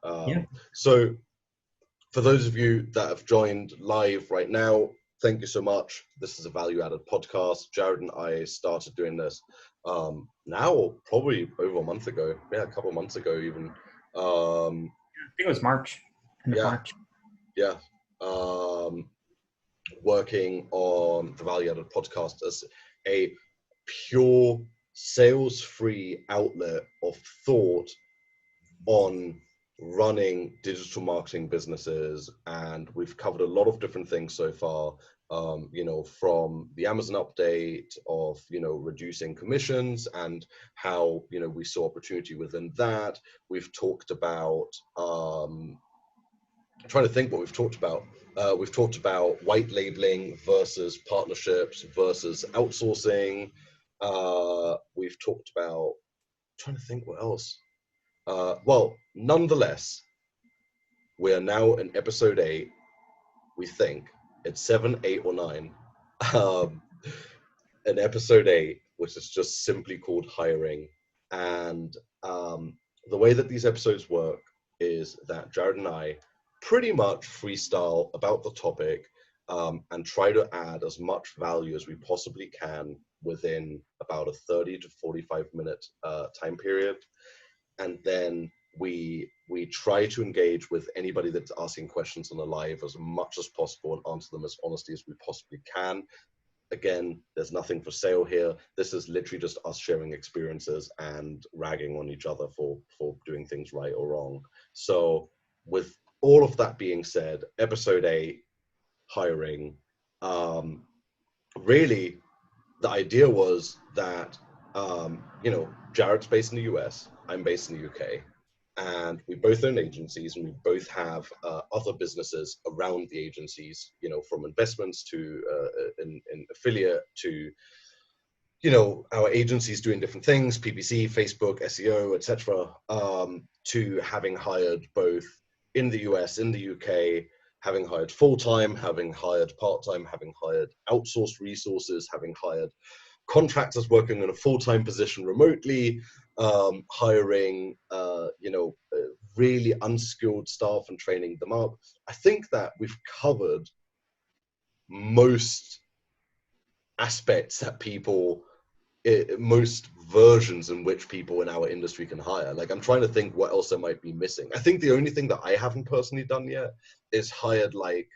Yeah. So for those of you that have joined live right now, thank you so much. This is a value-added podcast. Jared and I started doing this now, probably over a month ago. Yeah, a couple of months ago even. I think it was March. End of Yeah, March. yeah. Working on the value-added podcast as a pure sales-free outlet of thought on running digital marketing businesses, and we've covered a lot of different things so far. From the Amazon update of reducing commissions and how we saw opportunity within that. We've talked about I'm trying to think what we've talked about. We've talked about white labeling versus partnerships versus outsourcing. We've talked about trying to think what else. Well, nonetheless, we are now in episode 8. We think it's 7, 8, or 9. In episode 8, which is just simply called hiring. And the way that these episodes work is that Jared and I pretty much freestyle about the topic and try to add as much value as we possibly can within about a 30 to 45 minute time period. And then we try to engage with anybody that's asking questions on the live as much as possible and answer them as honestly as we possibly can. Again, there's nothing for sale here. This is literally just us sharing experiences and ragging on each other for doing things right or wrong. So with all of that being said, episode 8, hiring, really the idea was that Jared's based in the US, I'm based in the UK, and we both own agencies, and we both have other businesses around the agencies, from investments to in affiliate to our agencies doing different things, PPC, Facebook, SEO, etc., to having hired both in the US, in the UK, having hired full-time, having hired part-time, having hired outsourced resources, having hired contractors working in a full-time position remotely, hiring really unskilled staff and training them up. I think that we've covered most aspects that most versions in which people in our industry can hire. Like, I'm trying to think what else I might be missing. I think the only thing that I haven't personally done yet is hired like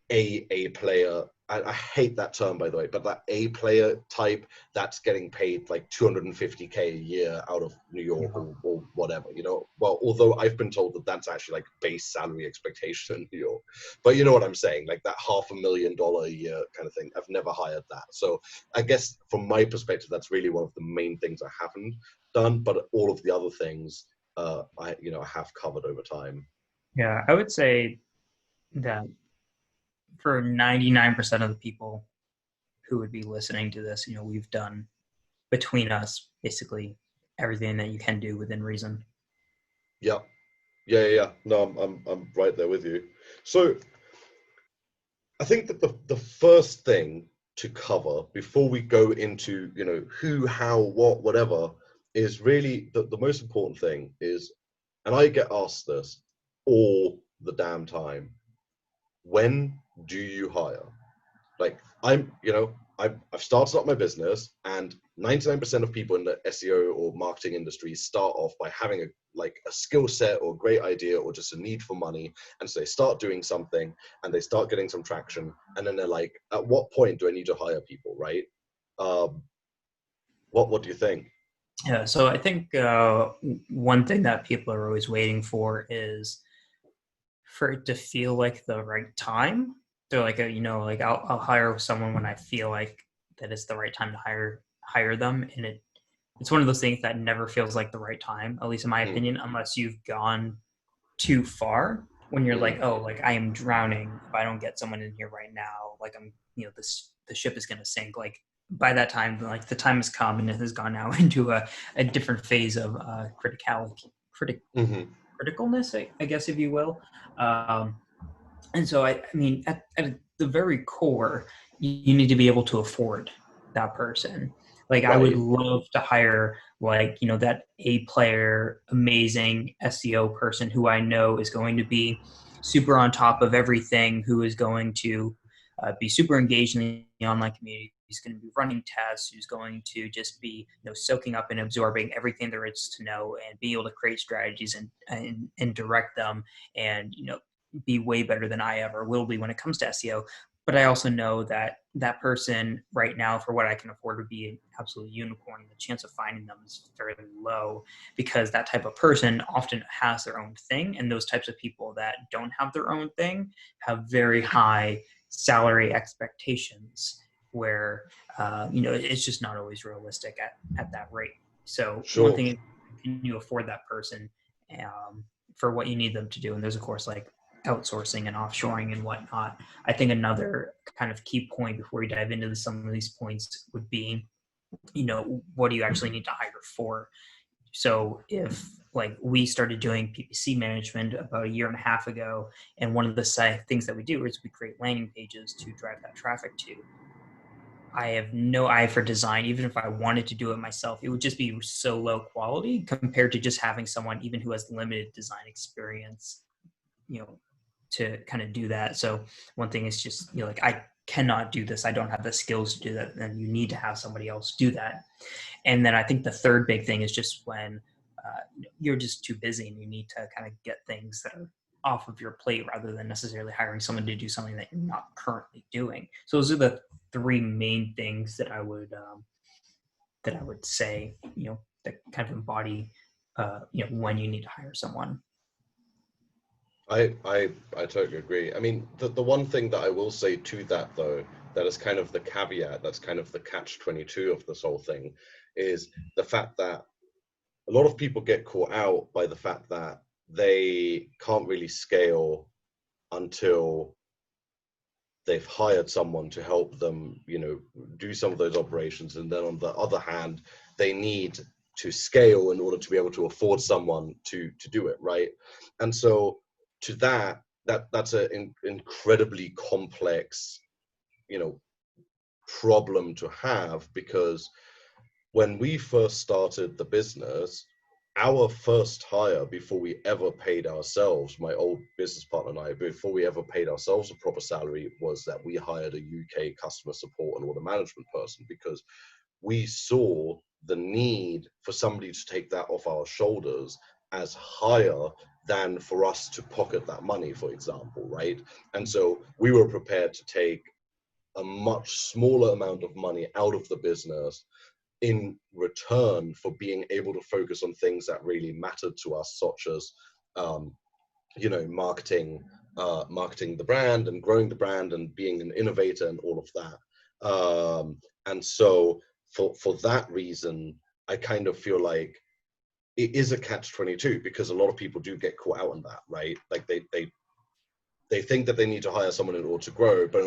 a player. I hate that term, by the way, but that A player type that's getting paid like $250K a year out of New York or whatever, well, although I've been told that that's actually like base salary expectation in New York, but you know what I'm saying, like that $500,000 a year kind of thing. I've never hired that. So I guess from my perspective, that's really one of the main things I haven't done, but all of the other things I have covered over time. Yeah, I would say that for 99% of the people who would be listening to this, we've done between us basically everything that you can do within reason. Yeah. No, I'm right there with you. So I think that the first thing to cover before we go into, who, how, what, whatever, is really the most important thing is, and I get asked this all the damn time, when do you hire? Like, I've started up my business, and 99% of people in the SEO or marketing industry start off by having a skill set or a great idea or just a need for money. And so they start doing something and they start getting some traction. And then they're like, at what point do I need to hire people, right? What do you think? Yeah, so I think one thing that people are always waiting for is for it to feel like the right time. They're like, I'll hire someone when I feel like that it's the right time to hire them, and it's one of those things that never feels like the right time, at least in my opinion, unless you've gone too far. When you're like, oh, like I am drowning if I don't get someone in here right now. Like the ship is gonna sink. Like by that time, like the time has come and it has gone now into a different phase of criticalness, I guess, if you will. And so, I mean, at the very core, you need to be able to afford that person. Like I would Right. love to hire like, that A player, amazing SEO person who I know is going to be super on top of everything, who is going to be super engaged in the online community. Who's going to be running tests, who's going to just be soaking up and absorbing everything there is to know and be able to create strategies and direct them and be way better than I ever will be when it comes to SEO. But I also know that that person right now, for what I can afford, would be an absolute unicorn. The chance of finding them is very low because that type of person often has their own thing. And those types of people that don't have their own thing have very high salary expectations where, it's just not always realistic at that rate. So one Sure. thing is, can you afford that person for what you need them to do? And there's, of course, like outsourcing and offshoring and whatnot. I think another kind of key point before we dive into some of these points would be, what do you actually need to hire for? So if like we started doing PPC management about a year and a half ago, and one of the things that we do is we create landing pages to drive that traffic to. I have no eye for design. Even if I wanted to do it myself, it would just be so low quality compared to just having someone even who has limited design experience, you know, to kind of do that. So one thing is just, like I cannot do this. I don't have the skills to do that. And you need to have somebody else do that. And then I think the third big thing is just when you're just too busy and you need to kind of get things that are off of your plate rather than necessarily hiring someone to do something that you're not currently doing. So those are the three main things that I would say, that kind of embody, when you need to hire someone. I totally agree. I mean, the one thing that I will say to that though, that is kind of the caveat, that's kind of the catch-22 of this whole thing, is the fact that a lot of people get caught out by the fact that they can't really scale until they've hired someone to help them, do some of those operations. And then on the other hand, they need to scale in order to be able to afford someone to do it, right? And so to that's an incredibly complex, problem to have, because when we first started the business, our first hire before we ever paid ourselves, my old business partner and I, before we ever paid ourselves a proper salary, was that we hired a UK customer support and order management person, because we saw the need for somebody to take that off our shoulders as higher than for us to pocket that money, for example, right? And so we were prepared to take a much smaller amount of money out of the business in return for being able to focus on things that really mattered to us, such as marketing, marketing the brand and growing the brand and being an innovator and all of that. And so for that reason, I kind of feel like it is a catch-22, because a lot of people do get caught out on that, right? Like they think that they need to hire someone in order to grow, but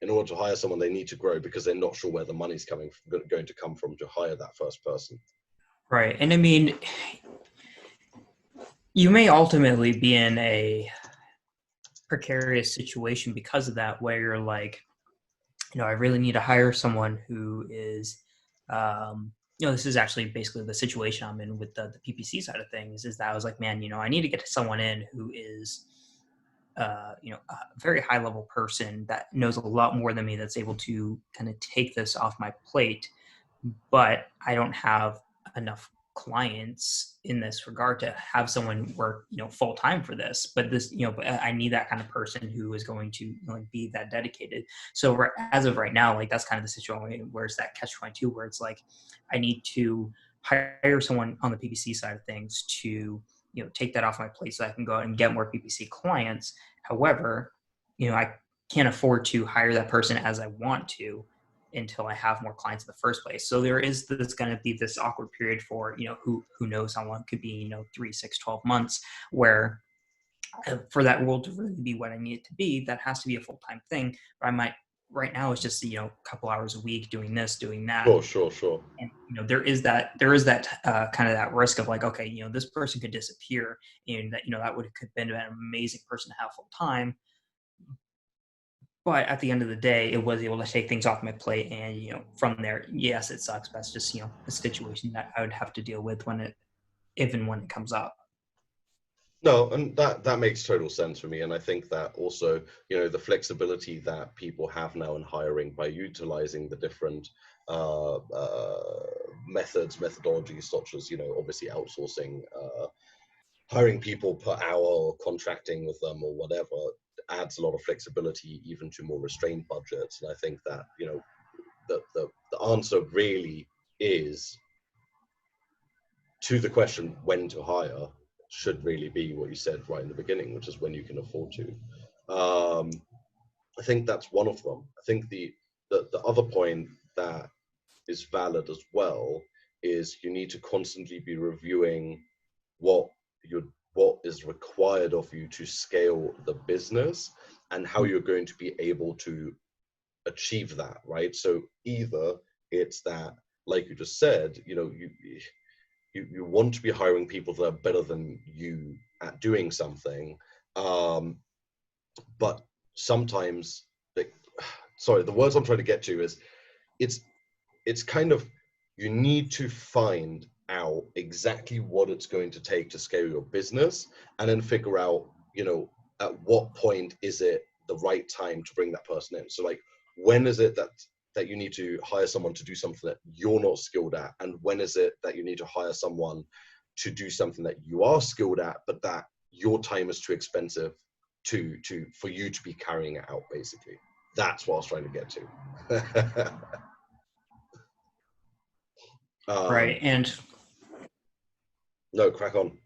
in order to hire someone, they need to grow because they're not sure where the money's going to come from to hire that first person. Right. And I mean, you may ultimately be in a precarious situation because of that, where you're like, I really need to hire someone who is, this is actually basically the situation I'm in with the PPC side of things, is that I was like, man, I need to get someone in who is, a very high level person that knows a lot more than me, that's able to kind of take this off my plate. But I don't have enough clients in this regard to have someone work, full time for this. But this, but I need that kind of person who is going to be that dedicated. So as of right now, like that's kind of the situation where it's that catch-22, where it's like I need to hire someone on the PPC side of things to take that off my plate so I can go out and get more PPC clients. However, I can't afford to hire that person as I want to until I have more clients in the first place. So there is this going to be this awkward period for, who knows how long, could be, 3, 6, 12 months, where for that role to really be what I need it to be, that has to be a full-time thing. But I might, right now it's just, a couple hours a week doing this, doing that. Sure. And, there is that kind of that risk of like, okay, this person could disappear, and that, that could have been an amazing person to have full time. but at the end of the day, it was able to take things off my plate. And, from there, yes, it sucks. But that's just, a situation that I would have to deal with even when it comes up. No, and that makes total sense for me. And I think that also, the flexibility that people have now in hiring by utilizing the different methodologies, such as, obviously outsourcing, hiring people per hour or contracting with them or whatever, adds a lot of flexibility even to more restrained budgets. And I think that, the answer really is to the question when to hire should really be what you said right in the beginning, which is when you can afford to. I think that's one of them. I think the other point that is valid as well is you need to constantly be reviewing what is required of you to scale the business and how you're going to be able to achieve that, right? So either it's that, like you just said, you want to be hiring people that are better than you at doing something, but sometimes, sorry, the words I'm trying to get to is it's kind of, you need to find out exactly what it's going to take to scale your business, and then figure out, at what point is it the right time to bring that person in. So like, when is it that you need to hire someone to do something that you're not skilled at, and when is it that you need to hire someone to do something that you are skilled at, but that your time is too expensive for you to be carrying it out, basically. That's what I was trying to get to. Right. And No, crack on.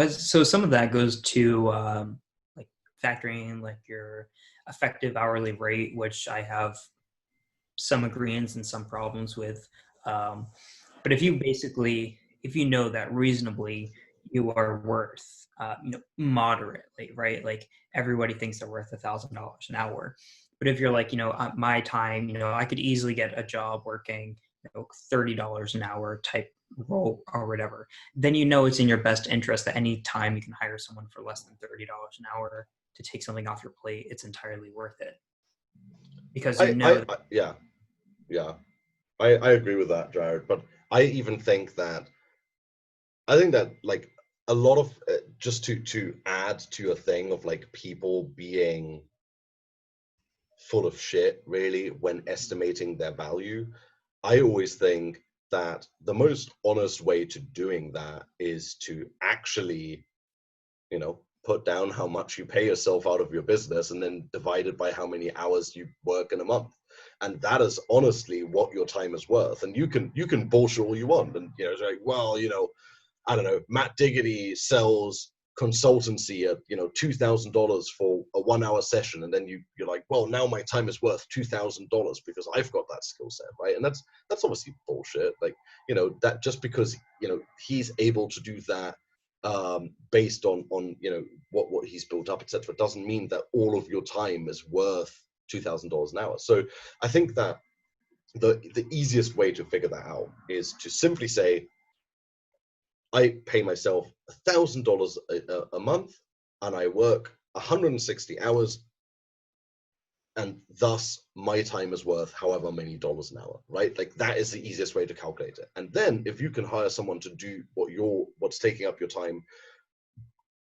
so some of that goes to like factoring in like your effective hourly rate, which I have some agreements and some problems with. But if you know that reasonably you are worth, moderately, right? Like everybody thinks they're worth $1,000 an hour. But if you're like, my time, I could easily get a job working, $30 an hour type role or whatever, then it's in your best interest that any time you can hire someone for less than $30 an hour to take something off your plate, it's entirely worth it. Because yeah, I agree with that, Jared. But I think that like a lot of just to add to a thing of like people being full of shit really when estimating their value, I always think that the most honest way to doing that is to actually, put down how much you pay yourself out of your business and then divide it by how many hours you work in a month. And that is honestly what your time is worth. And you can bullshit all you want. And, it's like, well, I don't know, Matt Diggity sells consultancy at, $2,000 for a 1 hour session. And then you're like, well, now my time is worth $2,000 because I've got that skill set, right? And that's obviously bullshit. Like, that just because, he's able to do that based on what he's built up, etc., doesn't mean that all of your time is worth $2,000 an hour. So I think that the easiest way to figure that out is to simply say, I pay myself $1,000 a month, and I work 160 hours, and thus my time is worth however many dollars an hour, right? Like that is the easiest way to calculate it. And then if you can hire someone to do what's taking up your time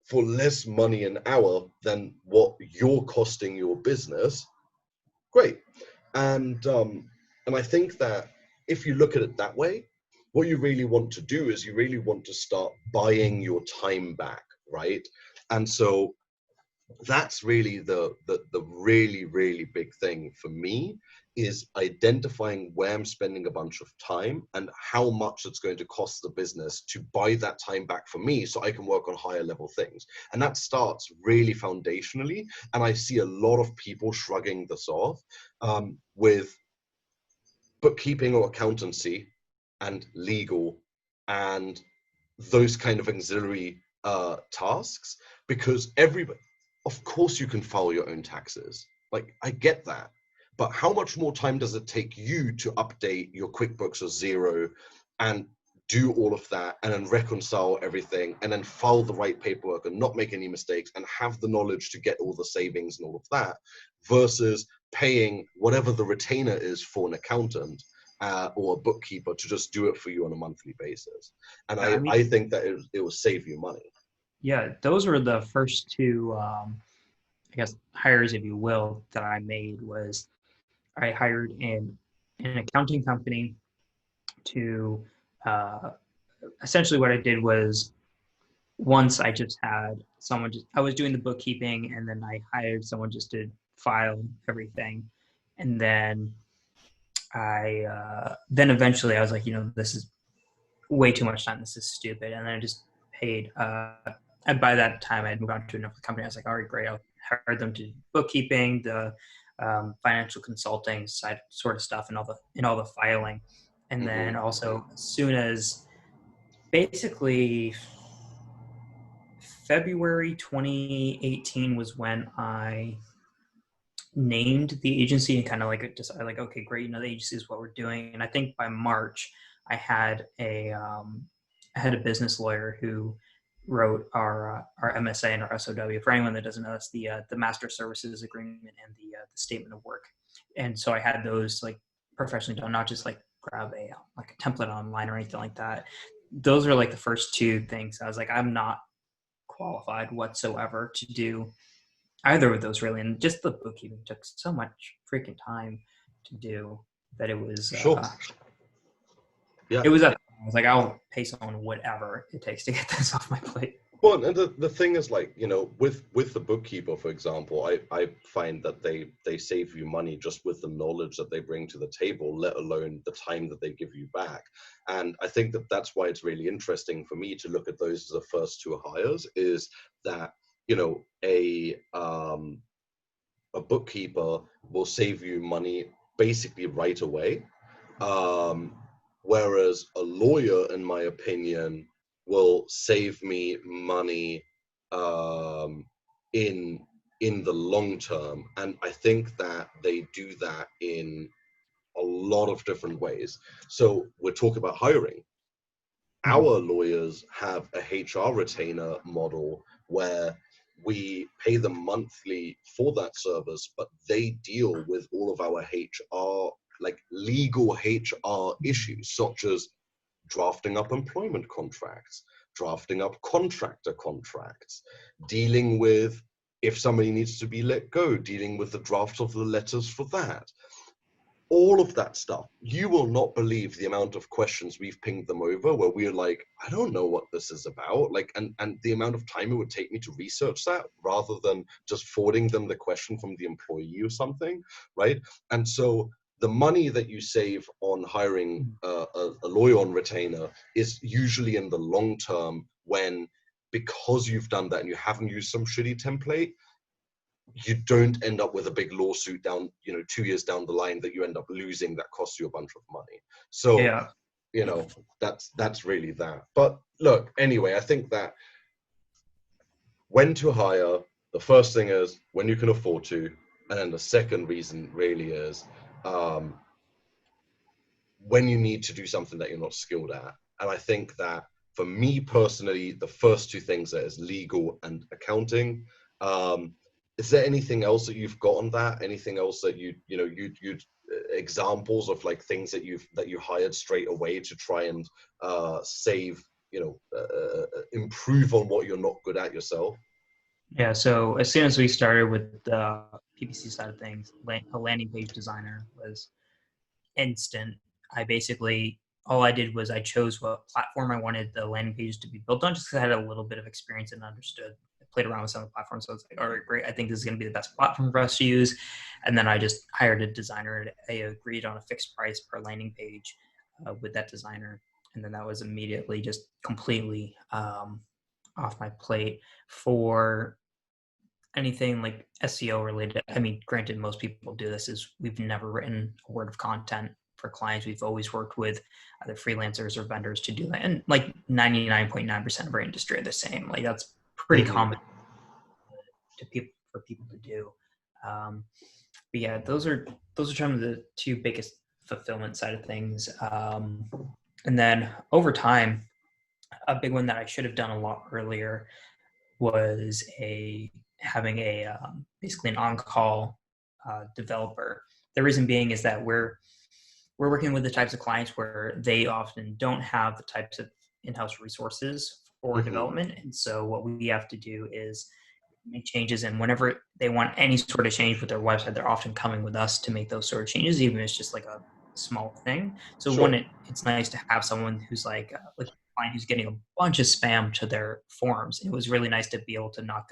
for less money an hour than what you're costing your business, great. And I think that if you look at it that way, what you really want to do is you really want to start buying your time back, right? And so that's really the really, really big thing for me, is identifying where I'm spending a bunch of time and how much it's going to cost the business to buy that time back for me so I can work on higher level things. And that starts really foundationally. And I see a lot of people shrugging this off with bookkeeping or accountancy and legal and those kind of auxiliary tasks, because everybody, of course you can file your own taxes. Like, I get that. But how much more time does it take you to update your QuickBooks or Xero and do all of that and then reconcile everything and then file the right paperwork and not make any mistakes and have the knowledge to get all the savings and all of that, versus paying whatever the retainer is for an accountant or a bookkeeper to just do it for you on a monthly basis. And I mean, I think that it will save you money. yeah, those were the first two, I guess, hires, if you will, that I made. Was I hired an accounting company to uh, essentially what I did was once I just had someone just I was doing the bookkeeping and then I hired someone just to file everything, and then eventually I was like, this is way too much time. This is stupid. And then I just paid. And by that time, I had moved on to another company. I was like, all right, great. I'll hire them to do bookkeeping, the financial consulting side sort of stuff, and all the filing. And then also, as soon as basically February 2018 was when I named the agency and kind of like decided like, okay, great, the agency is what we're doing. And I think by March I had a business lawyer who wrote our MSA and our SOW. For anyone that doesn't know, that's the master services agreement and the statement of work. And so I had those like professionally done, not just like grab a like a template online or anything like that. Those are like the first two things. I was like, I'm not qualified whatsoever to do either of those really, and just the bookkeeping took so much freaking time to do that it was Sure. Yeah. It was I was like, I'll pay someone whatever it takes to get this off my plate. Well, and the thing is, like, with the bookkeeper, for example, I find that they save you money just with the knowledge that they bring to the table, let alone the time that they give you back. And I think that that's why it's really interesting for me to look at those as the first two hires, is that, a bookkeeper will save you money basically right away. Whereas a lawyer, in my opinion, will save me money in the long term. And I think that they do that in a lot of different ways. So we're talking about hiring. Our lawyers have a HR retainer model where we pay them monthly for that service, but they deal with all of our HR, like legal HR issues, such as drafting up employment contracts, drafting up contractor contracts, dealing with if somebody needs to be let go, dealing with the draft of the letters for that. All of that stuff. You will not believe the amount of questions we've pinged them over where we're like, I don't know what this is about. Like, and the amount of time it would take me to research that rather than just forwarding them the question from the employee or something, right? And so the money that you save on hiring a lawyer on retainer is usually in the long term, when, because you've done that and you haven't used some shitty template, you don't end up with a big lawsuit down, 2 years down the line that you end up losing that costs you a bunch of money. So, Yeah. That's really that. But look, anyway, I think that when to hire, the first thing is when you can afford to. And then the second reason really is when you need to do something that you're not skilled at. And I think that for me personally, the first two things there is legal and accounting. Is there anything else that you've got on that? Anything else that you'd examples of like things that you hired straight away to try and save, improve on what you're not good at yourself? Yeah. So as soon as we started with the PPC side of things, a landing page designer was instant. I basically all I did was I chose what platform I wanted the landing page to be built on, just because I had a little bit of experience and understood. I played around with some of the platforms, so I was like, all right, great. I think this is going to be the best platform for us to use. And then I just hired a designer. And I agreed on a fixed price per landing page with that designer, and then that was immediately just completely off my plate for anything like SEO related. I mean, granted, most people do this. Is we've never written a word of content for clients. We've always worked with either freelancers or vendors to do that, and like 99.9% of our industry are the same. Like that's pretty common to people to do. But yeah, those are some of the two biggest fulfillment side of things. And then over time, a big one that I should have done a lot earlier was having a basically an on-call developer. The reason being is that we're working with the types of clients where they often don't have the types of in-house resources for Mm-hmm. development, and so what we have to do is make changes. And whenever they want any sort of change with their website, they're often coming with us to make those sort of changes, even if it's just like a small thing. So Sure. it's nice to have someone who's like a client who's getting a bunch of spam to their forums. It was really nice to be able to not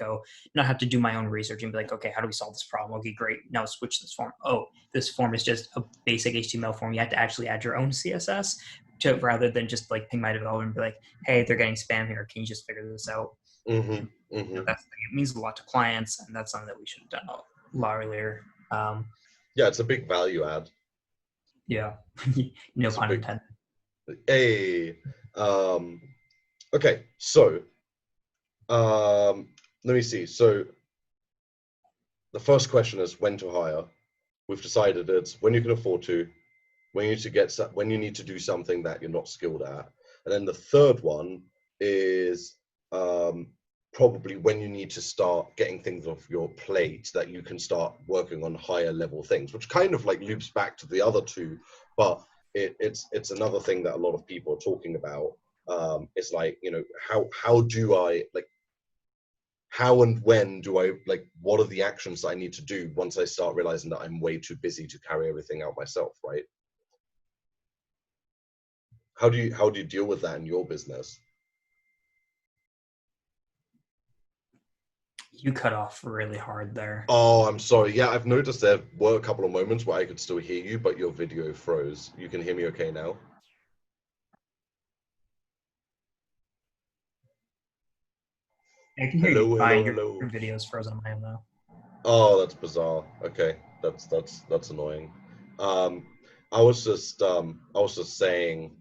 have to do my own research and be like, okay, how do we solve this problem? Okay, great. Now switch this form. Oh, this form is just a basic HTML form. You have to actually add your own CSS to, rather than just like ping my developer and be like, hey, they're getting spam here. Can you just figure this out? Mm-hmm. And Mm-hmm. that's it means a lot to clients, and that's something that we should have done a lot earlier. Yeah, it's a big value add. Yeah, no It's a pun big intended. hey. Um, okay, so let me see. So the first question is when to hire. We've decided it's when you can afford to, when you need to do something that you're not skilled at, and then the third one is um, probably when you need to start getting things off your plate that you can start working on higher level things, which kind of like loops back to the other two, but it's another thing that a lot of people are talking about. It's like, you know, how do I like how and when do I like what are the actions that I need to do once I start realizing that I'm way too busy to carry everything out myself, right? How do you deal with that in your business? You cut off really hard there. Oh, I'm sorry. Yeah, I've noticed there were a couple of moments where I could still hear you, but your video froze. You can hear me okay now? I can hear you Hello, fine. hello, Your hello. video's frozen on my end though. Oh, that's bizarre. Okay, that's annoying. Um, I was just saying,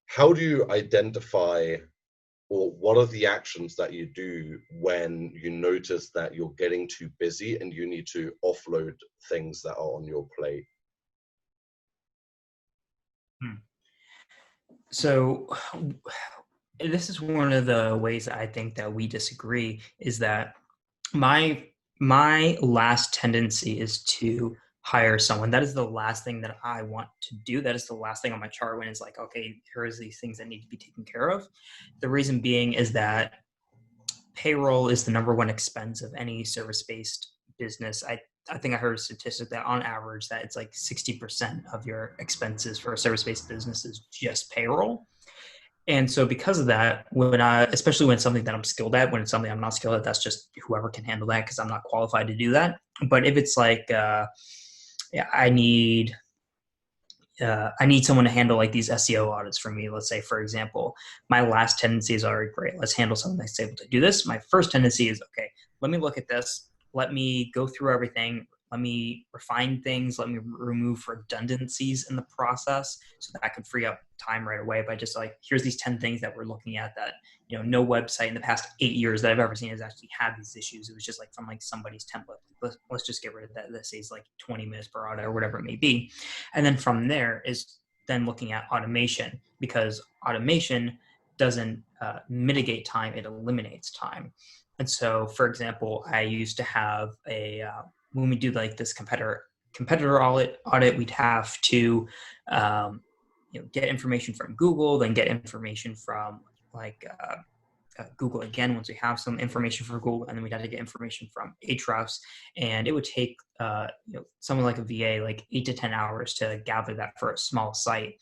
how do you identify or what are the actions that you do when you notice that you're getting too busy and you need to offload things that are on your plate? Hmm. So this is one of the ways I think that we disagree is that my my last tendency is to hire someone. That is the last thing that I want to do. That is the last thing on my chart when it's like, okay, here's these things that need to be taken care of. The reason being is that payroll is the number one expense of any service-based business. I think I heard a statistic that on average that it's like 60% of your expenses for a service-based business is just payroll. And so because of that, especially when it's something that I'm skilled at, when it's something I'm not skilled at, that's just whoever can handle that because I'm not qualified to do that. But if it's like, yeah, I need someone to handle like these SEO audits for me. Let's say, for example, my last tendency is already great. Let's handle someone that's able to do this. My first tendency is, okay, let me look at this. Let me go through everything. Let me refine things. Let me remove redundancies in the process so that I could free up time right away by just like, here's these 10 things that we're looking at that, no website in the past 8 years that I've ever seen has actually had these issues. It was just like from like somebody's template. Let's just get rid of that. That saves like 20 minutes per audit or whatever it may be. And then from there is then looking at automation, because automation doesn't mitigate time, it eliminates time. And so, for example, I used to have when we do like this competitor audit, we'd have to get information from Google, then get information from like Google again once we have some information from Google, and then we'd have to get information from Ahrefs, and it would take someone like a VA like 8 to 10 hours to gather that for a small site.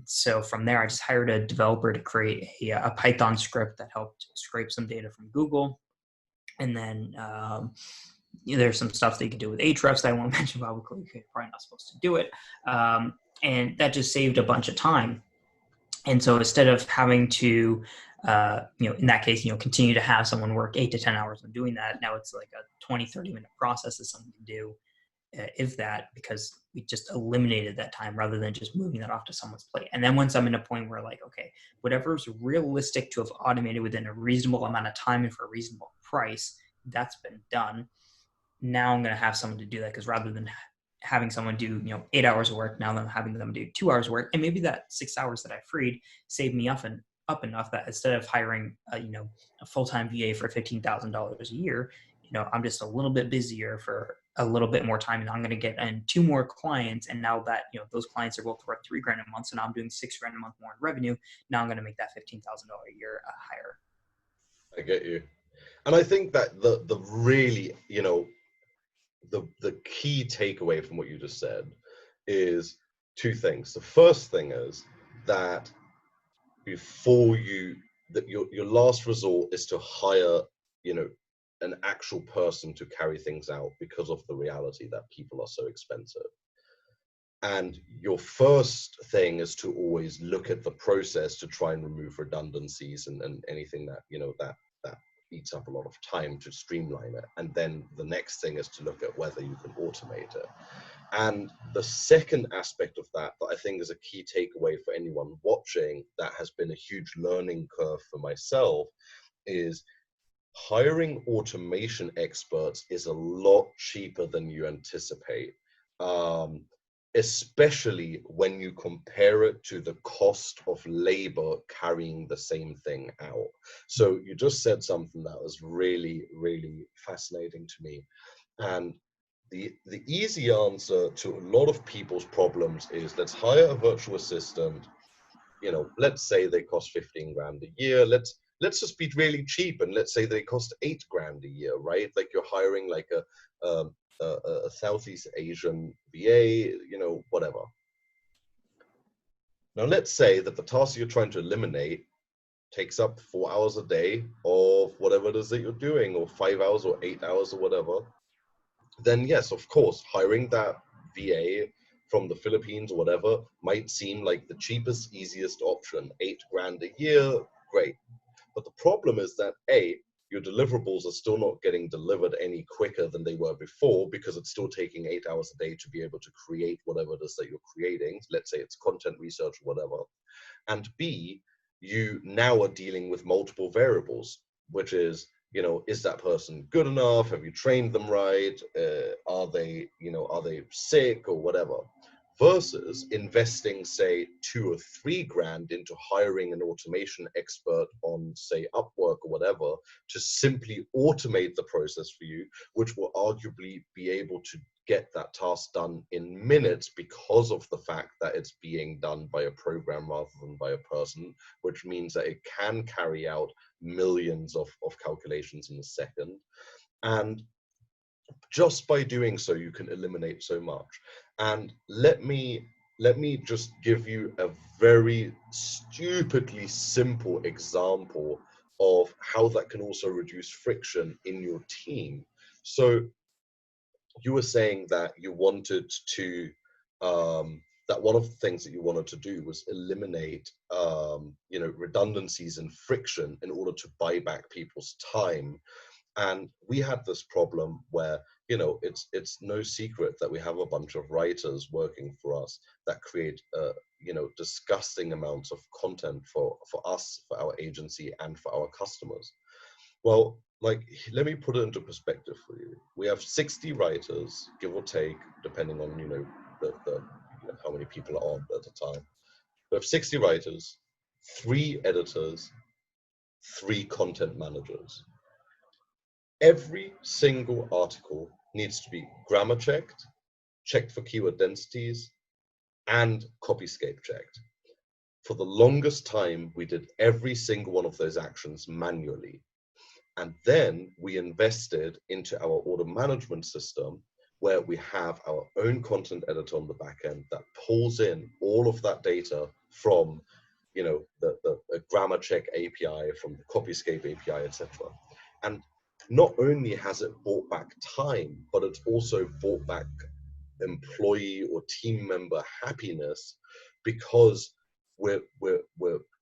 So from there, I just hired a developer to create a Python script that helped scrape some data from Google, and then there's some stuff that you can do with Ahrefs that I won't mention publicly. You're probably not supposed to do it, and that just saved a bunch of time. And so instead of having to, in that case, continue to have someone work 8 to 10 hours on doing that, now it's like a 20, 30-minute process that someone can do, if that, because we just eliminated that time rather than just moving that off to someone's plate. And then once I'm in a point where like, okay, whatever's realistic to have automated within a reasonable amount of time and for a reasonable price, that's been done. Now I'm going to have someone to do that, because rather than having someone do 8 hours of work, now I'm having them do 2 hours of work, and maybe that 6 hours that I freed saved me up enough that instead of hiring a full-time VA for $15,000 a year, I'm just a little bit busier for a little bit more time, and I'm going to get in two more clients. And now that those clients are both worth $3,000 a month, so now I'm doing $6,000 a month more in revenue. Now I'm going to make that $15,000 a year higher. I get you. And I think that the really, the key takeaway from what you just said is two things. The first thing is that your last resort is to hire, an actual person to carry things out because of the reality that people are so expensive. And your first thing is to always look at the process to try and remove redundancies and anything that that eats up a lot of time, to streamline it. And then the next thing is to look at whether you can automate it. And the second aspect of that I think is a key takeaway for anyone watching, that has been a huge learning curve for myself, is hiring automation experts is a lot cheaper than you anticipate. Especially when you compare it to the cost of labor carrying the same thing out. So you just said something that was really, really fascinating to me. And the easy answer to a lot of people's problems is, let's hire a virtual assistant. Let's say they cost 15 grand a year. Let's just be really cheap, and let's say they cost 8 grand a year, right? Like you're hiring like a Southeast Asian VA, whatever. Now, let's say that the task you're trying to eliminate takes up 4 hours a day of whatever it is that you're doing, or 5 hours or 8 hours or whatever. Then yes, of course, hiring that VA from the Philippines or whatever might seem like the cheapest, easiest option. 8 grand a year, great. But the problem is that your deliverables are still not getting delivered any quicker than they were before, because it's still taking 8 hours a day to be able to create whatever it is that you're creating. Let's say it's content research or whatever. And B, you now are dealing with multiple variables, which is, is that person good enough? Have you trained them right? Are they sick or whatever? Versus investing, say, 2 or 3 grand into hiring an automation expert on, say, Upwork or whatever, to simply automate the process for you, which will arguably be able to get that task done in minutes, because of the fact that it's being done by a program rather than by a person, which means that it can carry out millions of calculations in a second. And just by doing so, you can eliminate so much. And let me just give you a very stupidly simple example of how that can also reduce friction in your team. So you were saying that you wanted to that one of the things that you wanted to do was eliminate redundancies and friction in order to buy back people's time. And we had this problem where, it's no secret that we have a bunch of writers working for us that create, disgusting amounts of content for us, for our agency, and for our customers. Well, let me put it into perspective for you. We have 60 writers, give or take, depending on, how many people are on at a time. We have 60 writers, 3 editors, 3 content managers. Every single article needs to be grammar checked, checked for keyword densities, and copyscape checked. For the longest time, we did every single one of those actions manually. And then we invested into our order management system, where we have our own content editor on the back end that pulls in all of that data from, the grammar check API, from the copyscape API, etc. And not only has it brought back time, but it's also brought back employee or team member happiness, because we're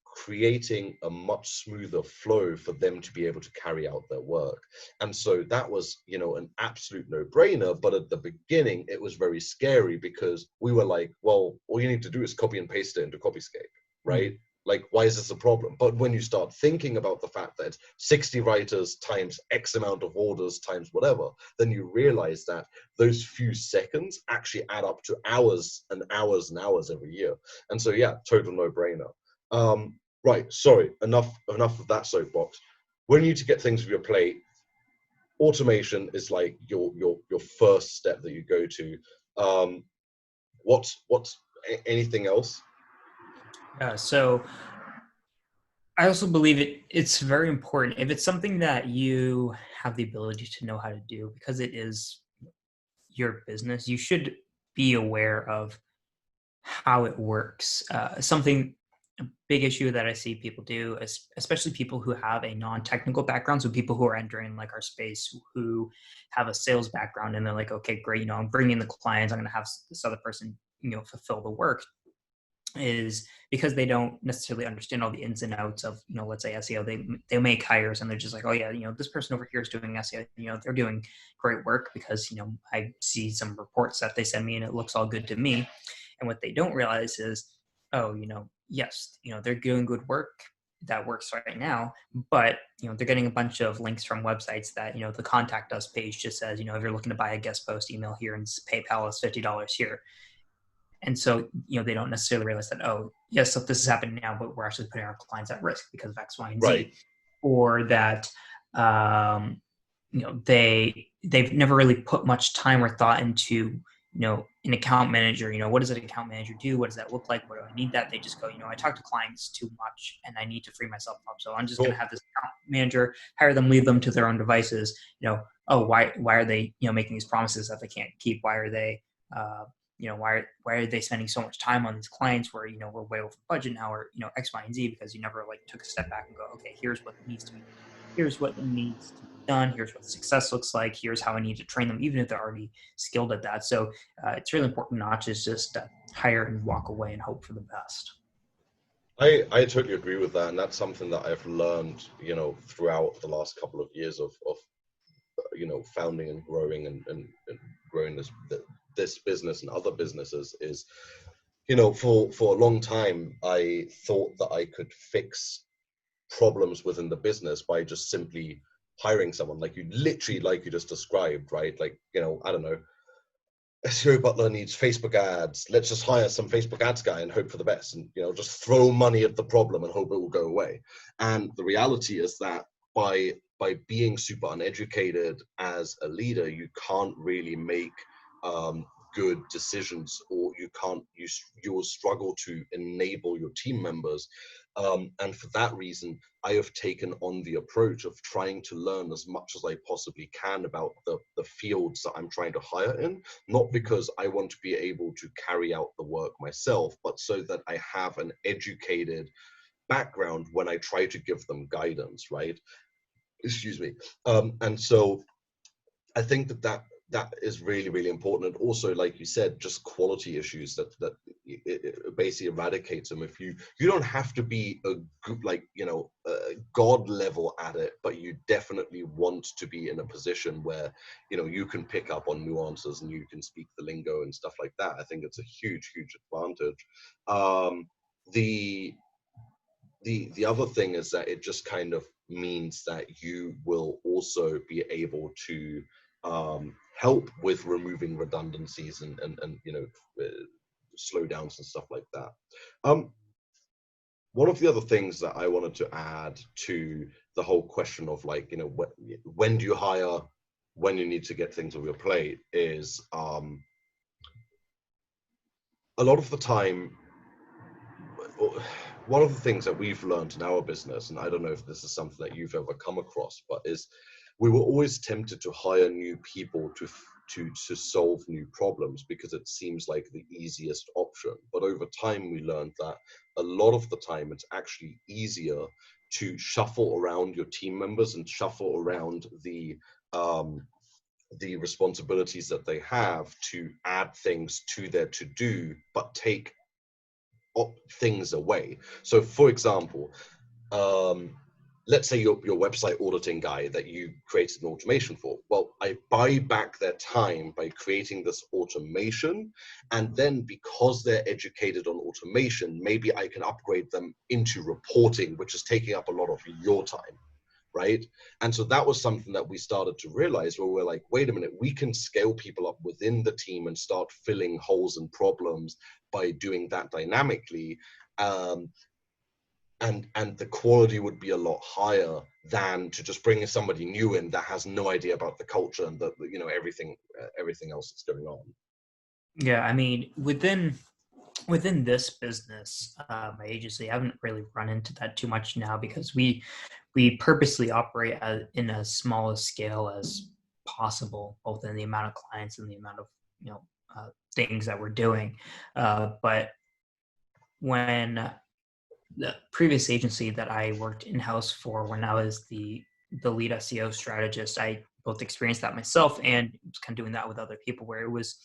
creating a much smoother flow for them to be able to carry out their work. And so that was, an absolute no-brainer. But at the beginning, it was very scary, because we were like, well, all you need to do is copy and paste it into Copyscape, right? Like, why is this a problem? But when you start thinking about the fact that 60 writers times X amount of orders times whatever, then you realize that those few seconds actually add up to hours and hours and hours every year. And so, yeah, total no-brainer. Right, sorry, enough of that soapbox. When you need to get things off your plate, automation is like your first step that you go to. What's anything else? So I also believe it's very important if it's something that you have the ability to know how to do because it is your business. You should be aware of how it works. A big issue that I see people do, especially people who have a non-technical background, so people who are entering like our space who have a sales background, and they're like, okay, great, I'm bringing the clients, I'm going to have this other person, fulfill the work, is because they don't necessarily understand all the ins and outs of, let's say SEO. They make hires and they're just like, oh yeah, this person over here is doing SEO. They're doing great work because I see some reports that they send me and it looks all good to me. And what they don't realize is, oh, yes, they're doing good work that works right now, but they're getting a bunch of links from websites that the contact us page just says, if you're looking to buy a guest post, email here and PayPal is $50 here. And so, they don't necessarily realize that, oh, yes, so this is happening now, but we're actually putting our clients at risk because of X, Y, and Z. Right. Or that, they've never really put much time or thought into, an account manager. What does an account manager do? What does that look like? What do I need that? They just go, I talk to clients too much and I need to free myself up. So I'm just going to have this account manager, hire them, leave them to their own devices. Oh, why are they, making these promises that they can't keep? Why are they, why are they spending so much time on these clients where, we're way over budget now, or, X, Y, and Z, because you never like took a step back and go, okay, here's what needs to be done. Here's what success looks like. Here's how I need to train them, even if they're already skilled at that. So it's really important not to just hire and walk away and hope for the best. I totally agree with that, and that's something that I've learned, throughout the last couple of years of founding and growing and growing this business and other businesses is, for a long time I thought that I could fix problems within the business by just simply hiring someone, like you just described, right? Like, I don't know, SEO Butler needs Facebook ads. Let's just hire some Facebook ads guy and hope for the best, and just throw money at the problem and hope it will go away. And the reality is that by being super uneducated as a leader, you can't really make good decisions, or you will struggle to enable your team members. And for that reason, I have taken on the approach of trying to learn as much as I possibly can about the fields that I'm trying to hire in, not because I want to be able to carry out the work myself, but so that I have an educated background when I try to give them guidance, right? Excuse me. And so I think that is really, really important. And also, like you said, just quality issues that it basically eradicates them. If you don't have to be a god level at it, but you definitely want to be in a position where you can pick up on nuances and you can speak the lingo and stuff like that. I think it's a huge advantage. The other thing is that it just kind of means that you will also be able to help with removing redundancies and slowdowns and stuff like that. One of the other things that I wanted to add to the whole question of when do you hire, when you need to get things off your plate, is a lot of the time, one of the things that we've learned in our business, and I don't know if this is something that you've ever come across, but is we were always tempted to hire new people to solve new problems because it seems like the easiest option. But over time, we learned that a lot of the time it's actually easier to shuffle around your team members and shuffle around the responsibilities that they have to add things to their to-do, but take things away. So for example, let's say your website auditing guy that you created an automation for. Well, I buy back their time by creating this automation. And then because they're educated on automation, maybe I can upgrade them into reporting, which is taking up a lot of your time. Right. And so that was something that we started to realize, where we're like, wait a minute, we can scale people up within the team and start filling holes and problems by doing that dynamically. And the quality would be a lot higher than to just bring somebody new in that has no idea about the culture and the everything else that's going on. Yeah, I mean, within this business, my agency, I haven't really run into that too much now, because we purposely operate in as small a scale as possible, both in the amount of clients and the amount of things that we're doing. But when the previous agency that I worked in-house for, when I was the lead SEO strategist, I both experienced that myself and was kind of doing that with other people, where it was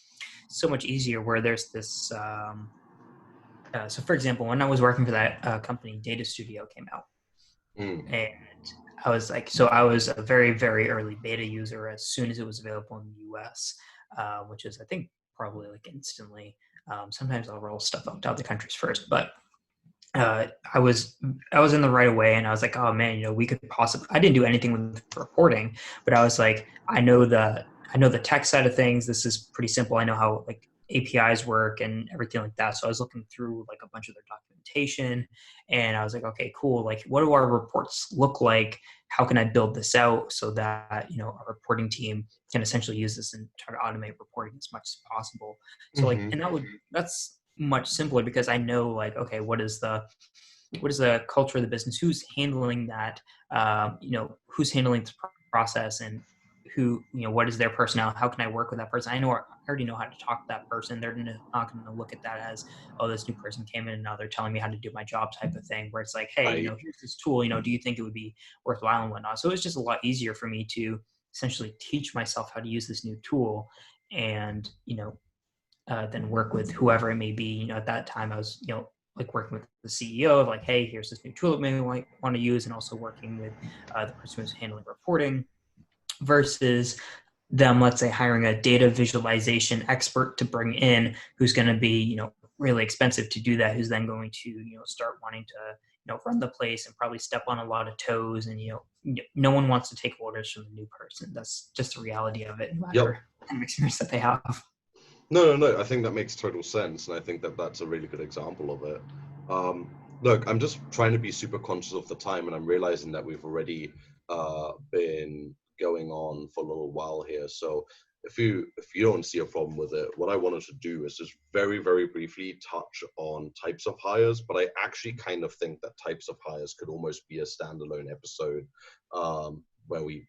so much easier, where there's this so for example, when I was working for that company, Data Studio came out. And I was like, so I was a very, very early beta user as soon as it was available in the US, which is, I think, probably like instantly. Sometimes I'll roll stuff out to other countries first, but I was in the right away, and I was like, oh man, we could possibly. I didn't do anything with reporting, but I was like, I know the tech side of things. This is pretty simple. I know how like APIs work and everything like that. So I was looking through like a bunch of their documentation, and I was like, okay, cool. Like, what do our reports look like? How can I build this out so that our reporting team can essentially use this and try to automate reporting as much as possible? So like, and that's much simpler, because I know like, okay, what is the culture of the business, who's handling that, who's handling the process, and who, what is their personnel, how can I work with that person? I already know how to talk to that person. They're not going to look at that as, oh, this new person came in and now they're telling me how to do my job type of thing, where it's like, hey, here's this tool, do you think it would be worthwhile and whatnot? So it's just a lot easier for me to essentially teach myself how to use this new tool, and then work with whoever it may be. At that time I was, like working with the CEO of like, hey, here's this new tool that maybe we want to use, and also working with the person who's handling reporting, versus them, let's say, hiring a data visualization expert to bring in, who's going to be, really expensive to do that, who's then going to, start wanting to, run the place and probably step on a lot of toes, and, no one wants to take orders from a new person. That's just the reality of it, no matter the experience that they have. No. I think that makes total sense, and I think that that's a really good example of it. Look, I'm just trying to be super conscious of the time, and I'm realizing that we've already been going on for a little while here. So if you don't see a problem with it, what I wanted to do is just very, very briefly touch on types of hires. But I actually kind of think that types of hires could almost be a standalone episode, where we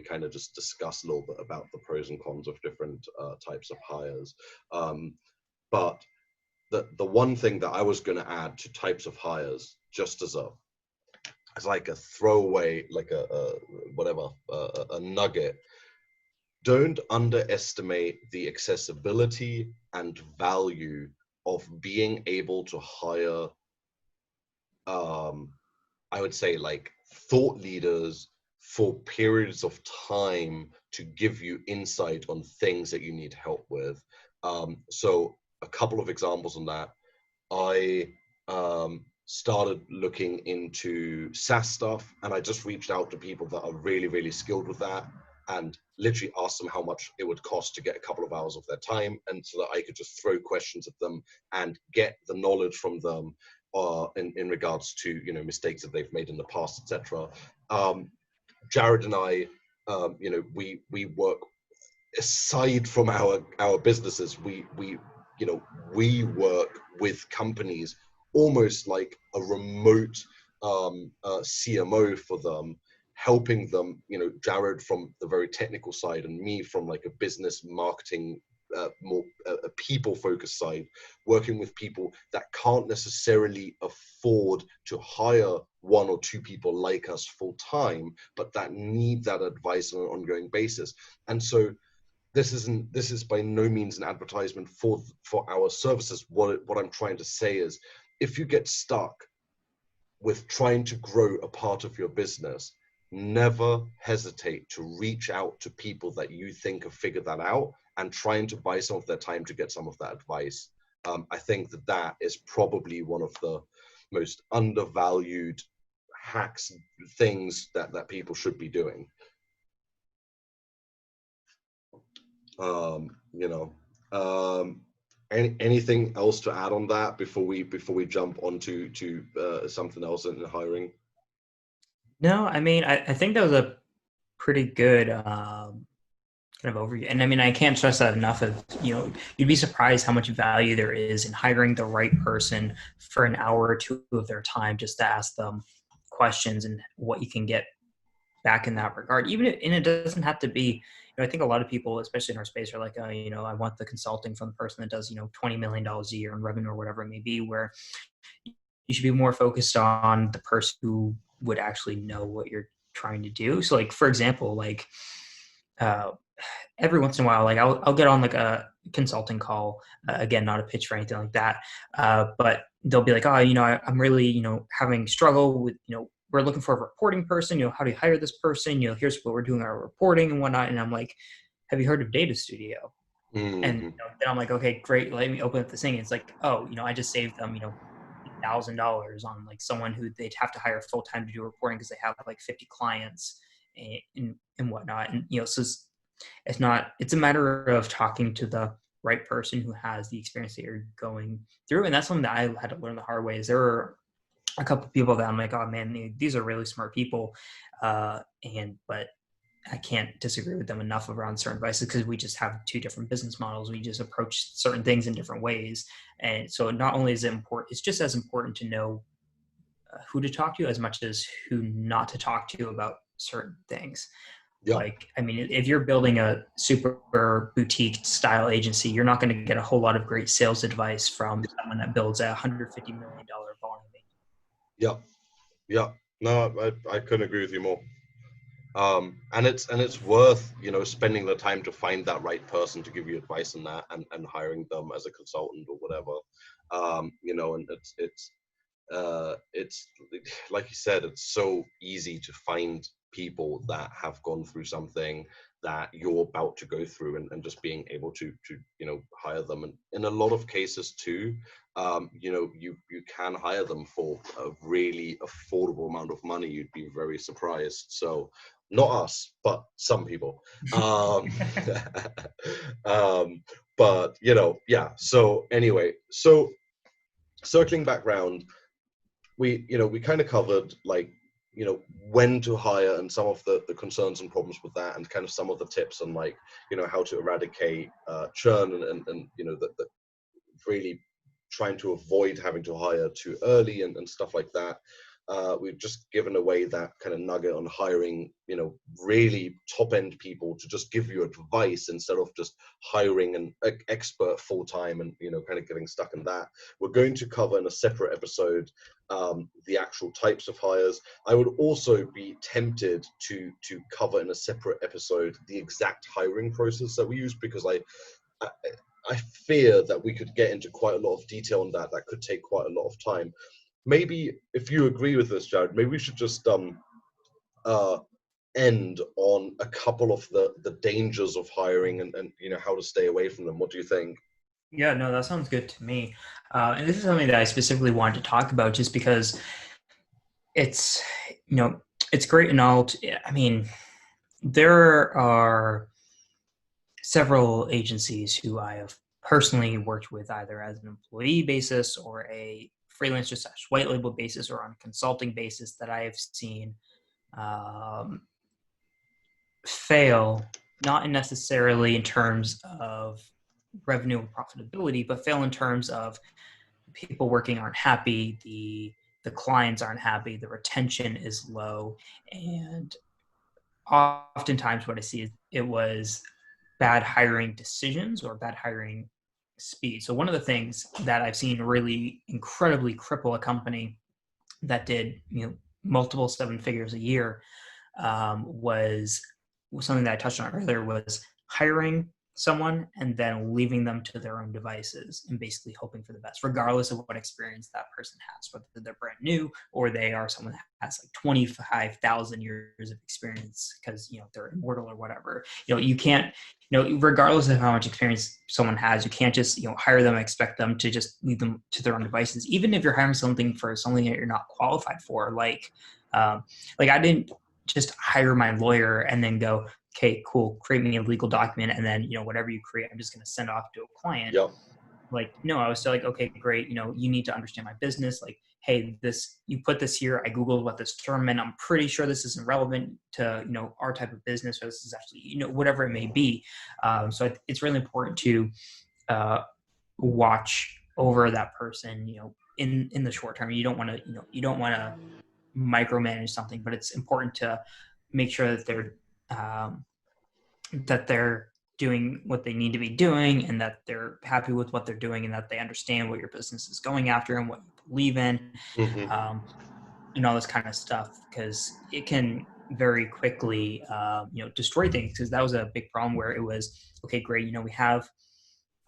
kind of just discuss a little bit about the pros and cons of different types of hires. But the one thing that I was going to add to types of hires, just as like a throwaway, like a nugget, don't underestimate the accessibility and value of being able to hire, I would say, like thought leaders for periods of time to give you insight on things that you need help with. So a couple of examples on that. I started looking into SaaS stuff, and I just reached out to people that are really, really skilled with that, and literally asked them how much it would cost to get a couple of hours of their time, and so that I could just throw questions at them and get the knowledge from them in regards to mistakes that they've made in the past, etc. Jared and I, we work aside from our businesses. We work with companies almost like a remote CMO for them, helping them. Jared from the very technical side, and me from like a business marketing, more a people focused side, working with people that can't necessarily afford to hire one or two people like us full time, but that need that advice on an ongoing basis. And so this is by no means an advertisement for our services. What I'm trying to say is, if you get stuck with trying to grow a part of your business, never hesitate to reach out to people that you think have figured that out and trying to buy some of their time to get some of that advice. I think that that is probably one of the most undervalued hacks, things that people should be doing. You know, anything else to add on that before we jump onto something else in hiring? No, I mean, I think that was a pretty good kind of overview. And I mean, I can't stress that enough. Of you'd be surprised how much value there is in hiring the right person for an hour or two of their time just to ask them questions and what you can get back in that regard. Even if, and it doesn't have to be. I think a lot of people, especially in our space, are like, I want the consulting from the person that does, $20 million a year in revenue or whatever it may be. Where you should be more focused on the person who would actually know what you're trying to do. So, like for example, like uh, every once in a while, like I'll get on like a consulting call. Again, not a pitch for anything like that, but they'll be like, I'm really having struggle with we're looking for a reporting person. How do you hire this person? Here's what we're doing our reporting and whatnot. And I'm like, have you heard of Data Studio? And Mm-hmm. then I'm like, okay, great. Let me open up the thing. It's like, oh, I just saved them, $1,000 on like someone who they'd have to hire full time to do reporting because they have like 50 clients and whatnot. And so it's a matter of talking to the right person who has the experience that you're going through. And that's something that I had to learn the hard way. Is there were a couple of people that I'm like, oh man, these are really smart people, but I can't disagree with them enough around certain devices because we just have two different business models. We just approach certain things in different ways. And so not only is it important, it's just as important to know who to talk to as much as who not to talk to about certain things. Yeah. Like, I mean, if you're building a super boutique style agency, you're not going to get a whole lot of great sales advice from someone that builds a $150 million volume. Yeah. Yeah. No, I couldn't agree with you more. And it's worth spending the time to find that right person to give you advice on that, and hiring them as a consultant or whatever. And it's like you said, it's so easy to find people that have gone through something that you're about to go through, and just being able to hire them. And in a lot of cases too, you can hire them for a really affordable amount of money. You'd be very surprised. So not us, but some people. But yeah. So anyway, so circling back round, we kind of covered, like, when to hire and some of the concerns and problems with that, and kind of some of the tips on, like, how to eradicate churn, and that really trying to avoid having to hire too early, and stuff like that. We've just given away that kind of nugget on hiring, really top end people to just give you advice instead of just hiring an expert full time, and kind of getting stuck in that. We're going to cover in a separate episode the actual types of hires. I would also be tempted to cover in a separate episode the exact hiring process that we use, because I I fear that we could get into quite a lot of detail on that. That could take quite a lot of time. Maybe if you agree with this, Jared, maybe we should just end on a couple of the dangers of hiring, and how to stay away from them. What do you think? Yeah, no, that sounds good to me. And this is something that I specifically wanted to talk about just because it's, it's great and all. I mean, there are several agencies who I have personally worked with either as an employee basis or a freelancer slash white label basis or on a consulting basis that I have seen um, fail, not necessarily in terms of revenue and profitability, but fail in terms of people working aren't happy, the clients aren't happy, the retention is low, and oftentimes what I see is it was bad hiring decisions or bad hiring speed. So one of the things that I've seen really incredibly cripple a company that did multiple seven figures a year was something that I touched on earlier, was hiring someone and then leaving them to their own devices and basically hoping for the best, regardless of what experience that person has, whether they're brand new or they are someone that has like 25,000 years of experience because, they're immortal or whatever. You can't, regardless of how much experience someone has, you can't just, hire them and expect them to just leave them to their own devices. Even if you're hiring something for something that you're not qualified for, like I didn't just hire my lawyer and then go, okay, cool, create me a legal document, and then whatever you create, I'm just going to send off to a client. Yep. Like, no, I was still like, okay, great, you need to understand my business. Like, hey, you put this here. I googled what this term meant. I'm pretty sure this isn't relevant to our type of business, or this is actually whatever it may be. So it's really important to watch over that person, in the short term. You don't want to micromanage something, but it's important to make sure that they're doing what they need to be doing, and that they're happy with what they're doing, and that they understand what your business is going after and what you believe in, and all this kind of stuff, because it can very quickly destroy things. Because that was a big problem where it was, okay, great, we have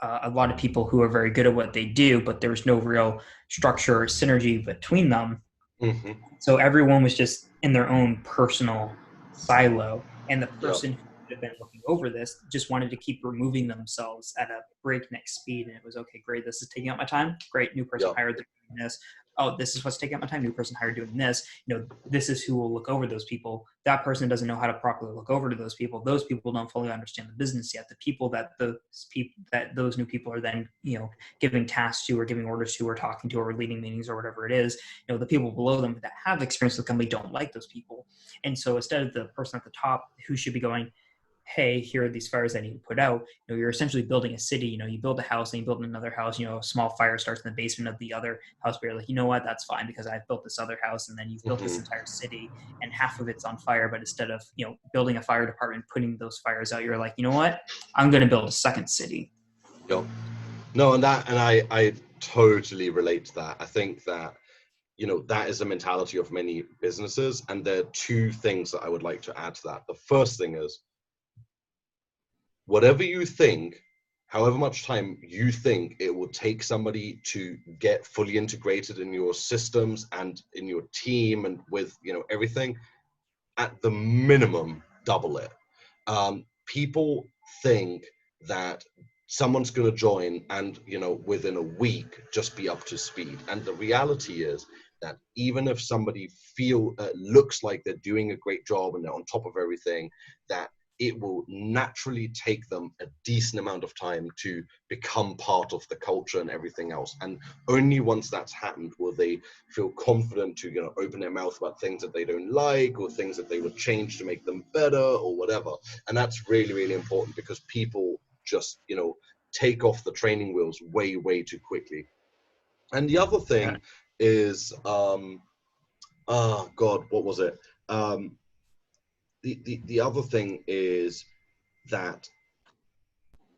a lot of people who are very good at what they do, but there was no real structure or synergy between them. So everyone was just in their own personal silo, and the person who would have been looking over this just wanted to keep removing themselves at a breakneck speed. And it was, okay, great, this is taking up my time. Great, new person hired doing this. Oh, this is what's taking up my time. New person hired doing this. This is who will look over those people. That person doesn't know how to properly look over to those people. Those people don't fully understand the business yet. The people that those new people are then giving tasks to, or giving orders to, or talking to, or leading meetings, or whatever it is, the people below them that have experience with the company don't like those people. And so instead of the person at the top who should be going, hey, here are these fires I need to put out, you're essentially building a city. You build a house and you build another house, a small fire starts in the basement of the other house, but you're like, you know what, that's fine because I've built this other house. And then you've built this entire city and half of it's on fire. But instead of, building a fire department, putting those fires out, you're like, you know what, I'm going to build a second city. Yep. No, and I totally relate to that. I think that, that is the mentality of many businesses. And there are two things that I would like to add to that. The first thing is, whatever you think, however much time you think it will take somebody to get fully integrated in your systems and in your team and with, everything, at the minimum, double it. People think that someone's going to join and, within a week, just be up to speed. And the reality is that even if somebody looks like they're doing a great job and they're on top of everything, that it will naturally take them a decent amount of time to become part of the culture and everything else. And only once that's happened will they feel confident to, open their mouth about things that they don't like, or things that they would change to make them better, or whatever. And that's really, really important, because people just, take off the training wheels way, way too quickly. And the other thing is, what was it? The other thing is that,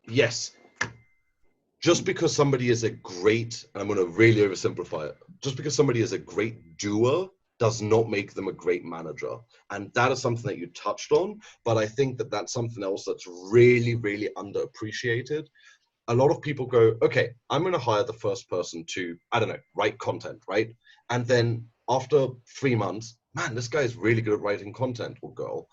yes, just because somebody is a great, and I'm going to really oversimplify it, just because somebody is a great doer does not make them a great manager. And that is something that you touched on, but I think that that's something else that's really, really underappreciated. A lot of people go, okay, I'm going to hire the first person to, write content, right? And then after 3 months, man, this guy is really good at writing content, or girl.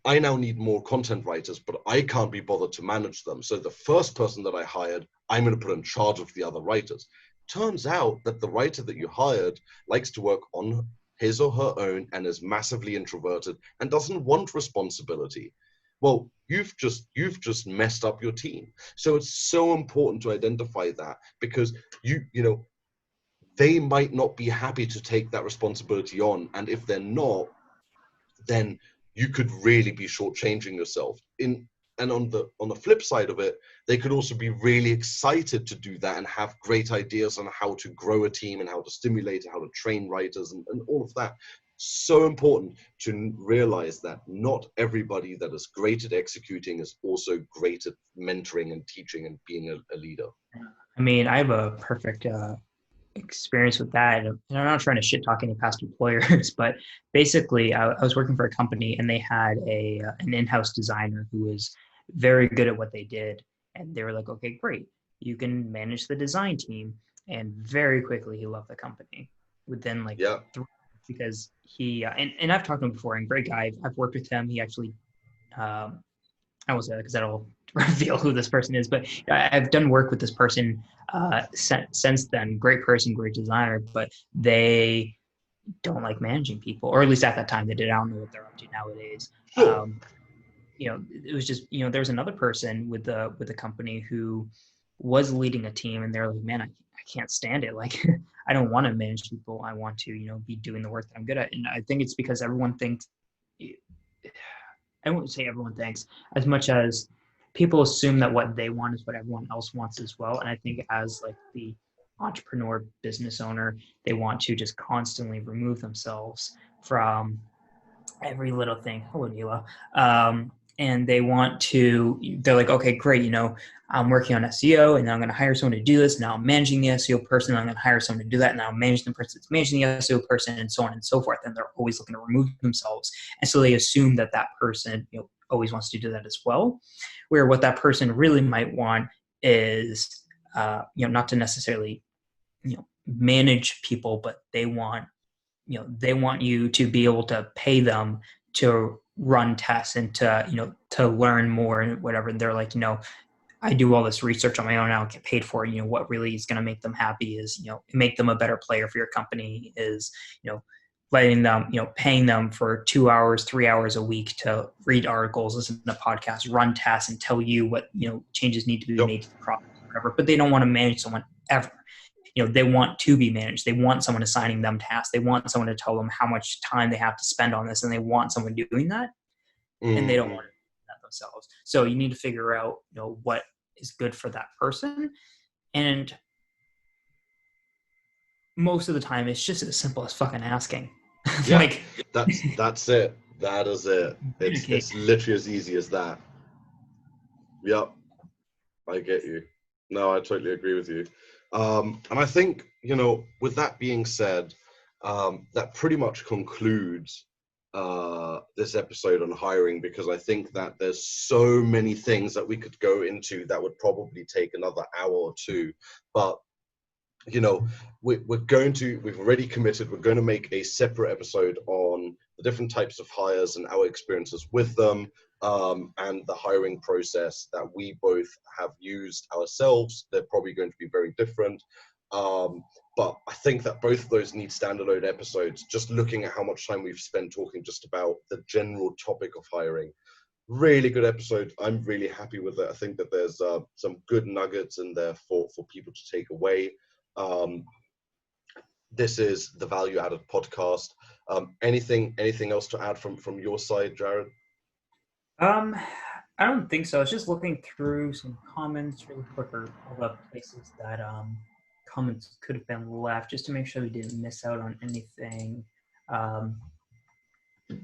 I now need more content writers, but I can't be bothered to manage them. So the first person that I hired, I'm going to put in charge of the other writers. Turns out that the writer that you hired likes to work on his or her own and is massively introverted and doesn't want responsibility. Well, you've just messed up your team. So it's so important to identify that, because they might not be happy to take that responsibility on. And if they're not, then you could really be shortchanging yourself. And on the flip side of it, they could also be really excited to do that and have great ideas on how to grow a team and how to stimulate it, how to train writers and all of that. So important to realize that not everybody that is great at executing is also great at mentoring and teaching and being a leader. I mean, I have a perfect experience with that. And I'm not trying to shit talk any past employers, but basically I was working for a company and they had an in-house designer who was very good at what they did. And they were like, okay, great. You can manage the design team. And very quickly he left the company within like Yeah. 3 because he, and I've talked to him before, and great guy. I've worked with him. He actually, I won't say that because that'll reveal who this person is, but I've done work with this person since then. Great person, great designer, but they don't like managing people, or at least at that time they did. I don't know what they're up to nowadays. Sure. It was just, there was another person with the company who was leading a team, and they're like, man, I can't stand it. Like, I don't want to manage people. I want to, be doing the work that I'm good at. And I think it's because everyone thinks, I wouldn't say everyone thinks, as much as people assume that what they want is what everyone else wants as well. And I think as like the entrepreneur business owner, they want to just constantly remove themselves from every little thing. Hello, Nila. And they're like, okay, great. I'm working on SEO, and now I'm going to hire someone to do this. Now I'm managing the SEO person. And I'm going to hire someone to do that. And now I'm managing the person that's managing the SEO person, and so on and so forth. And they're always looking to remove themselves. And so they assume that person, always wants to do that as well. Where what that person really might want is, not to necessarily, manage people, but they want you to be able to pay them to run tests and to learn more and whatever. And they're like, I do all this research on my own. I don't get paid for it. What really is going to make them happy is, make them a better player for your company is, letting them, paying them for 2 hours, 3 hours a week to read articles, listen to podcasts, run tests, and tell you what, changes need to be made to the product or whatever. But they don't want to manage someone ever. They want to be managed. They want someone assigning them tasks. They want someone to tell them how much time they have to spend on this, and they want someone doing that, and they don't want to do that themselves. So you need to figure out, what is good for that person. And most of the time, it's just as simple as fucking asking. Yeah, like that's it. That is it. It's literally as easy as that. Yep, I get you. No, I totally agree with you. And I think, with that being said, that pretty much concludes this episode on hiring, because I think that there's so many things that we could go into that would probably take another hour or two. But, we've already committed, we're going to make a separate episode on the different types of hires and our experiences with them. And the hiring process that we both have used ourselves. They're probably going to be very different. But I think that both of those need standalone episodes, just looking at how much time we've spent talking just about the general topic of hiring. Really good episode. I'm really happy with it. I think that there's some good nuggets in there for people to take away. This is the Value Added Podcast. Anything else to add from your side, Jared? I don't think so. I was just looking through some comments really quick, or all the places that comments could have been left, just to make sure we didn't miss out on anything.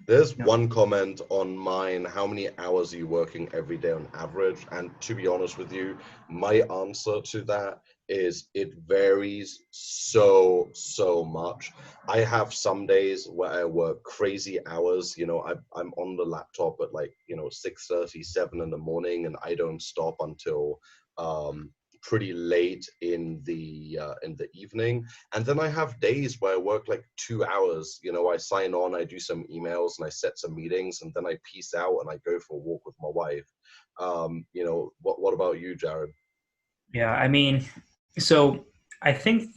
There's one comment on mine. How many hours are you working every day on average? And to be honest with you, my answer to that is it varies so much. I have some days where I work crazy hours. I'm on the laptop at 6:30, 7 in the morning, and I don't stop until pretty late in the evening. And then I have days where I work 2 hours. I sign on, I do some emails, and I set some meetings, and then I peace out and I go for a walk with my wife. What about you, Jared? Yeah, I mean, so I think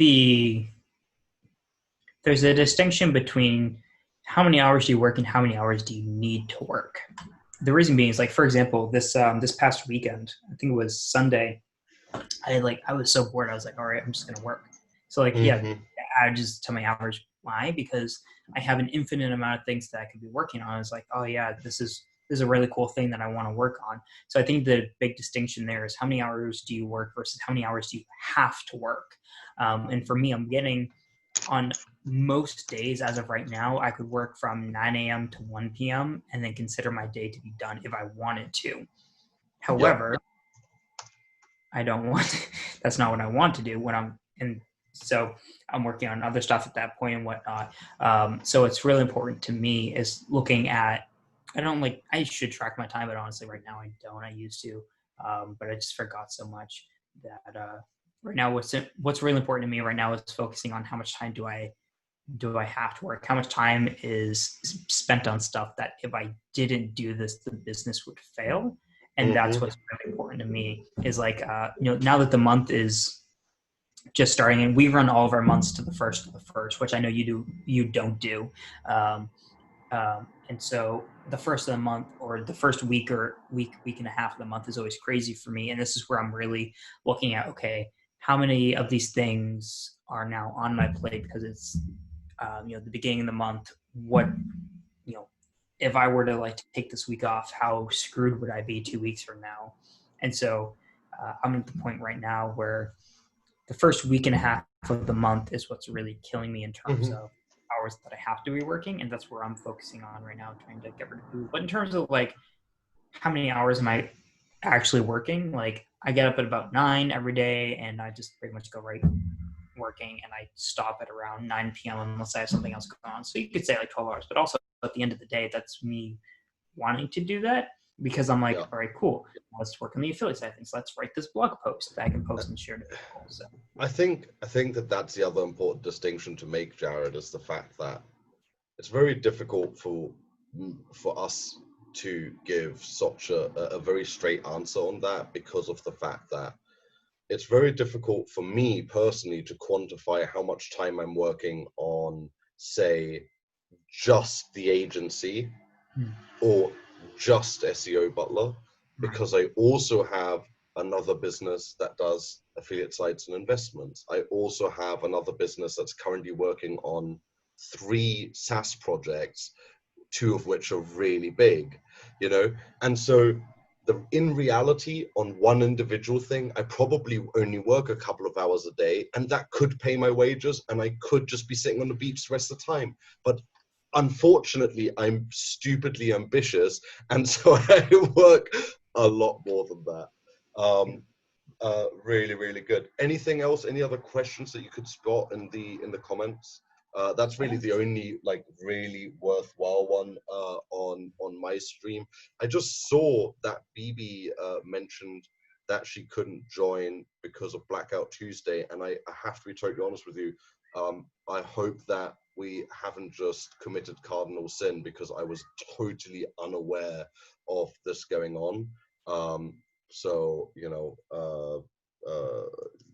there's a distinction between how many hours do you work and how many hours do you need to work. The reason being is, for example, this past weekend, I think it was Sunday, I was so bored. I was like, all right, I'm just gonna work. So I just tell my hours. Why? Because I have an infinite amount of things that I could be working on. I was like, oh yeah, this is a really cool thing that I want to work on. So I think the big distinction there is how many hours do you work versus how many hours do you have to work. And for me, I'm getting on most days as of right now, I could work from 9 a.m. to 1 p.m. and then consider my day to be done if I wanted to. However, I don't want that's not what I want to do when so I'm working on other stuff at that point and whatnot. So it's really important to me is looking at don't like, I should track my time, but honestly right now I don't. I used to, but I just forgot so much that right now what's really important to me right now is focusing on how much time do I have to work? How much time is spent on stuff that if I didn't do this, the business would fail? And that's what's really important to me is like, now that the month is just starting and we run all of our months to the first of the first, which I know you don't do. Um, and so the first of the month or the first week or week and a half of the month is always crazy for me. And this is where I'm really looking at, okay, how many of these things are now on my plate because it's the beginning of the month. What, if I were to like take this week off, how screwed would I be 2 weeks from now? And so I'm at the point right now where the first week and a half of the month is what's really killing me in terms of hours that I have to be working. And that's where I'm focusing on right now, trying to get rid of food. But in terms of like, how many hours am I actually working? Like I get up at about 9 every day and I just pretty much go right working and I stop at around 9 p.m. unless I have something else going on. So you could say like 12 hours, but also at the end of the day, that's me wanting to do that because I'm like, Yeah. all right, cool. Let's work on the affiliate side of things. Let's write this blog post that I can post and share to people. So I think that that's the other important distinction to make, Jared, is the fact that it's very difficult for us to give such a very straight answer on that because of the fact that it's very difficult for me personally to quantify how much time I'm working on, say, just the agency or just SEO Butler, because I also have another business that does affiliate sites and investments. I also have another business that's currently working on 3 SaaS projects, 2 of which are really big, and so in reality, on one individual thing, I probably only work a couple of hours a day, and that could pay my wages, and I could just be sitting on the beach the rest of the time. But unfortunately, I'm stupidly ambitious, and so I work a lot more than that. Really, really good. Anything else? Any other questions that you could spot in the comments? That's really the only like really worthwhile one on my stream. I just saw that BB mentioned that she couldn't join because of Blackout Tuesday, and I have to be totally honest with you. I hope that we haven't just committed cardinal sin because I was totally unaware of this going on. So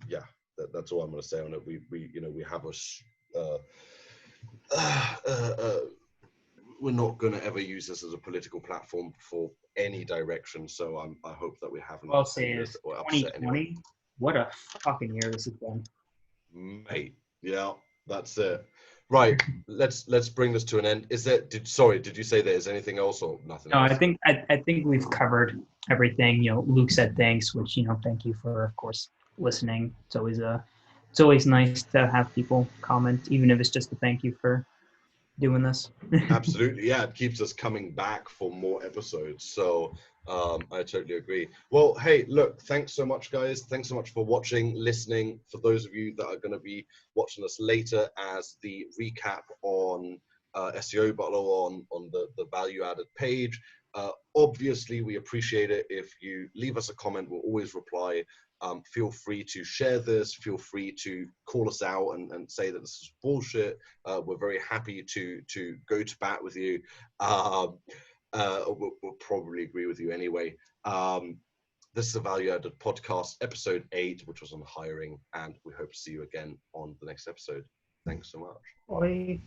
yeah, that's all I'm going to say on it. We have we're not going to ever use this as a political platform for any direction. So I hope that we haven't I'll say is or upset 2020. anyone. What a fucking year this has been. Mate, yeah, that's it. Right, let's bring this to an end. Did you say there is anything else or nothing No, else? I think we've covered everything. Luke said thanks, which thank you for, of course, listening. It's always nice to have people comment, even if it's just a thank you for doing this. Absolutely, yeah, it keeps us coming back for more episodes. So I totally agree. Well, hey, look, thanks so much, guys. Thanks so much for watching, listening. For those of you that are going to be watching us later as the recap on SEO Butler on the value added page. Obviously, we appreciate it if you leave us a comment. We'll always reply. Feel free to share this. Feel free to call us out and say that this is bullshit. We're very happy to go to bat with you. We'll probably agree with you anyway. This is a Value Added Podcast, episode 8, which was on hiring, and we hope to see you again on the next episode. Thanks so much. Bye.